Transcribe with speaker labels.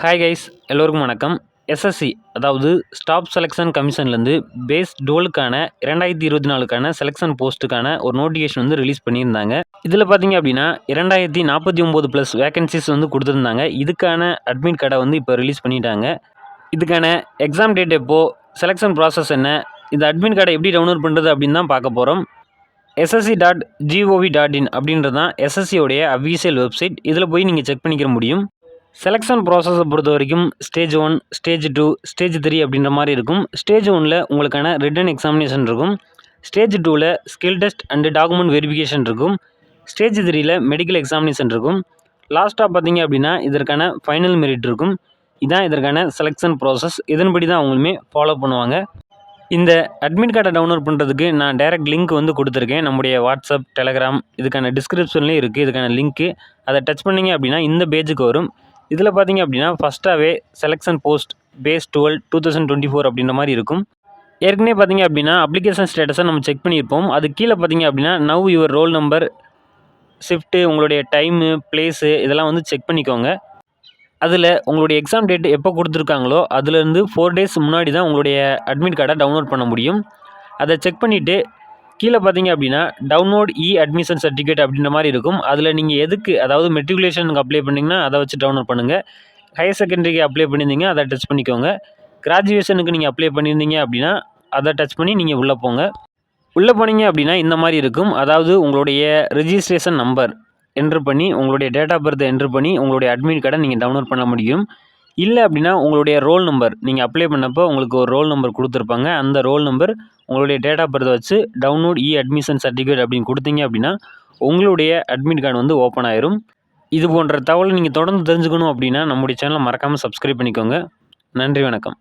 Speaker 1: Hi guys, எல்லோருக்கும் வணக்கம். SSC அதாவது ஸ்டாஃப் செலெக்ஷன் கமிஷன்லேருந்து பேஸ் 12க்கான 2024க்கான செலெக்ஷன் போஸ்ட்டுக்கான ஒரு நோட்டிஃபிகேஷன் வந்து ரிலீஸ் பண்ணியிருந்தாங்க. இதில் பார்த்தீங்க அப்படின்னா 2049 ப்ளஸ் வேகன்சிஸ் வந்து கொடுத்துருந்தாங்க. இதுக்கான அட்மிட் கார்டை வந்து இப்போ ரிலீஸ் பண்ணிட்டாங்க. இதுக்கான எக்ஸாம் டேட் எப்போ, செலெக்ஷன் ப்ராசஸ் என்ன, இந்த அட்மிட் கார்டை எப்படி டவுன்லோட் பண்ணுறது அப்படின்னு தான் பார்க்க போகிறோம். ssc.gov.in அப்படின்றது தான் எஸ்எஸ்சியோடைய அஃபீஷியல் வெப்சைட். இதில் போய் நீங்கள் செக் பண்ணிக்க முடியும். செலெக்ஷன் ப்ராசஸை பொறுத்த வரைக்கும் ஸ்டேஜ் 1, ஸ்டேஜ் 2, ஸ்டேஜ் 3 அப்படின்ற மாதிரி இருக்கும். ஸ்டேஜ் 1ல் உங்களுக்கான ரிட்டன் எக்ஸாமினேஷன் இருக்கும். ஸ்டேஜ் 2ல் skill test and document verification இருக்கும். ஸ்டேஜ் 3ல் மெடிக்கல் எக்ஸாமினேஷன் இருக்கும். லாஸ்ட்டாக பார்த்தீங்க அப்படின்னா இதற்கான ஃபைனல் மெரிட் இருக்கும். இதுதான் இதற்கான செலெக்ஷன் ப்ராசஸ். இதன்படி தான் அவங்களுமே ஃபாலோ பண்ணுவாங்க. இந்த அட்மிட் கார்டை டவுன்லோட் பண்ணுறதுக்கு நான் டைரக்ட் லிங்க் வந்து கொடுத்துருக்கேன். நம்முடைய வாட்ஸ்அப், டெலகிராம் இதுக்கான டிஸ்கிரிப்ஷன்லேயும் இருக்குது. இதுக்கான லிங்க்கு அதை டச் பண்ணிங்க அப்படின்னா இந்த பேஜுக்கு வரும். இதில் பார்த்தீங்க அப்படின்னா ஃபஸ்ட்டாகவே செலெக்ஷன் போஸ்ட் பேஸ் 12 2024 அப்படின்ற மாதிரி இருக்கும். ஏற்கனவே பார்த்தீங்க அப்படின்னா அப்ளிகேஷன் ஸ்டேட்டஸை நம்ம செக் பண்ணியிருப்போம். அது கீழே பார்த்தீங்க அப்படின்னா now your roll number, shift, உங்களுடைய டைமு, பிளேஸு இதெல்லாம் வந்து செக் பண்ணிக்கோங்க. அதில் உங்களுடைய எக்ஸாம் டேட் எப்போ கொடுத்துருக்காங்களோ அதுலேருந்து 4 டேஸ் முன்னாடி தான் உங்களுடைய அட்மிட் கார்டை டவுன்லோட் பண்ண முடியும். அதை செக் பண்ணிவிட்டு கீழே பார்த்தீங்க அப்படின்னா டவுன்லோட் அட்மிஷன் சர்டிஃபிகேட் அப்படின்ற மாதிரி இருக்கும். அதில் நீங்கள் எதுக்கு, அதாவது மெட்ரிகுலேஷனுக்கு அப்ளை பண்ணிங்கன்னா அதை வச்சு டவுன்லோட் பண்ணுங்கள். ஹையர் செகண்டரிக்கு அப்ளை பண்ணியிருந்தீங்க அதை டச் பண்ணிக்கோங்க. கிராஜுவேஷனுக்கு நீங்கள் அப்ளை பண்ணியிருந்தீங்க அப்படின்னா அதை டச் பண்ணி நீங்கள் உள்ளே போங்க. உள்ளே போனீங்க அப்படின்னா இந்த மாதிரி இருக்கும். அதாவது உங்களுடைய ரிஜிஸ்ட்ரேஷன் நம்பர் என்ட்ரு பண்ணி உங்களுடைய டேட் ஆஃப் பர்த்தை என்ட்ரு பண்ணி உங்களுடைய அட்மிட் கார்டை நீங்கள் டவுன்லோட் பண்ண முடியும். இல்லை அப்படின்னா உங்களுடைய ரோல் நம்பர், நீங்கள் அப்ளை பண்ணப்போ உங்களுக்கு ஒரு ரோல் நம்பர் கொடுத்துருப்பாங்க. அந்த ரோல் நம்பர் உங்களுடைய டேட் ஆஃப் பர்த்தை வச்சு டவுன்லோட் அட்மிஷன் சர்டிஃபிகேட் அப்படின்னு கொடுத்தீங்க அப்படின்னா உங்களுடைய அட்மிட் கார்டு வந்து ஓப்பன் ஆயிரும். இது போன்ற தகவலை நீங்கள் தொடர்ந்து தெரிஞ்சுக்கணும் அப்படின்னா நம்முடைய சேனலை மறக்காமல் சப்ஸ்கிரைப் பண்ணிக்கோங்க. நன்றி, வணக்கம்.